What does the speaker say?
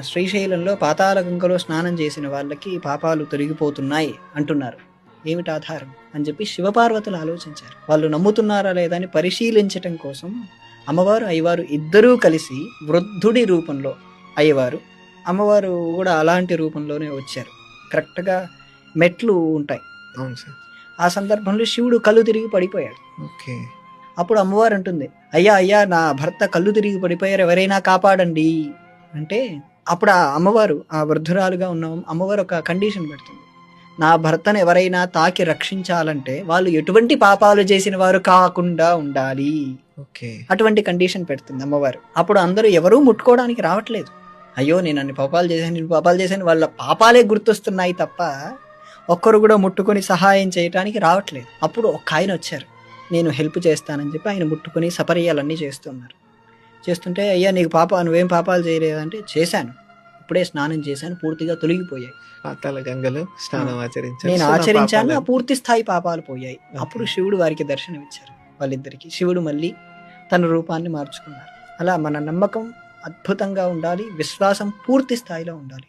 శ్రీశైలంలో పాతాళ గంగలో స్నానం చేసిన వాళ్ళకి పాపాలు తొలగిపోతున్నాయి అంటున్నారు, ఏమిటి ఆధారం అని చెప్పి శివపార్వతులు ఆలోచించారు. వాళ్ళు నమ్ముతున్నారా లేదా అని పరిశీలించటం కోసం అమ్మవారు అయ్యవారు ఇద్దరూ కలిసి వృద్ధుడి రూపంలో, అయ్యవారు అమ్మవారు కూడా అలాంటి రూపంలోనే వచ్చారు. కరెక్ట్గా మెట్లు ఉంటాయి. అవును సార్. ఆ సందర్భంలో శివుడు కళ్ళు తిరిగి పడిపోయాడు. ఓకే. అప్పుడు అమ్మవారు అంటుంది, అయ్యా అయ్యా నా భర్త కళ్ళు తిరిగి పడిపోయారు, ఎవరైనా కాపాడండి అంటే, అప్పుడు ఆ అమ్మవారు, ఆ వృద్ధురాలుగా ఉన్న అమ్మవారు ఒక కండిషన్ పెడుతుంది, నా భర్తను ఎవరైనా తాకి రక్షించాలంటే వాళ్ళు ఎటువంటి పాపాలు చేసిన వారు కాకుండా ఉండాలి. ఓకే. అటువంటి కండిషన్ పెడుతుంది అమ్మవారు. అప్పుడు అందరూ ఎవరూ ముట్టుకోవడానికి రావట్లేదు. అయ్యో నేను అన్ని పాపాలు చేశాను, నేను పాపాలు చేశాను, వాళ్ళ పాపాలే గుర్తొస్తున్నాయి తప్ప ఒక్కరు కూడా ముట్టుకొని సహాయం చేయడానికి రావట్లేదు. అప్పుడు ఒక ఆయన వచ్చారు, నేను హెల్ప్ చేస్తానని చెప్పి ఆయన ముట్టుకొని సపర్యాలన్నీ చేస్తున్నారు. చేస్తుంటే, అయ్యా నీకు నువ్వేం పాపాలు చేయలేదంటే, చేశాను, ఇప్పుడే స్నానం చేశాను, పూర్తిగా తొలగిపోయాయి, పాతాళ గంగలో స్నానం ఆచరించాను, నేను ఆచరించాను, ఆ పూర్తి స్థాయి పాపాలు పోయాయి. ఓకే. అప్పుడు శివుడు వారికి దర్శనం ఇచ్చారు. వాళ్ళిద్దరికి శివుడు మళ్ళీ తన రూపాన్ని మార్చుకున్నారు. అలా మన నమ్మకం అద్భుతంగా ఉండాలి, విశ్వాసం పూర్తి స్థాయిలో ఉండాలి.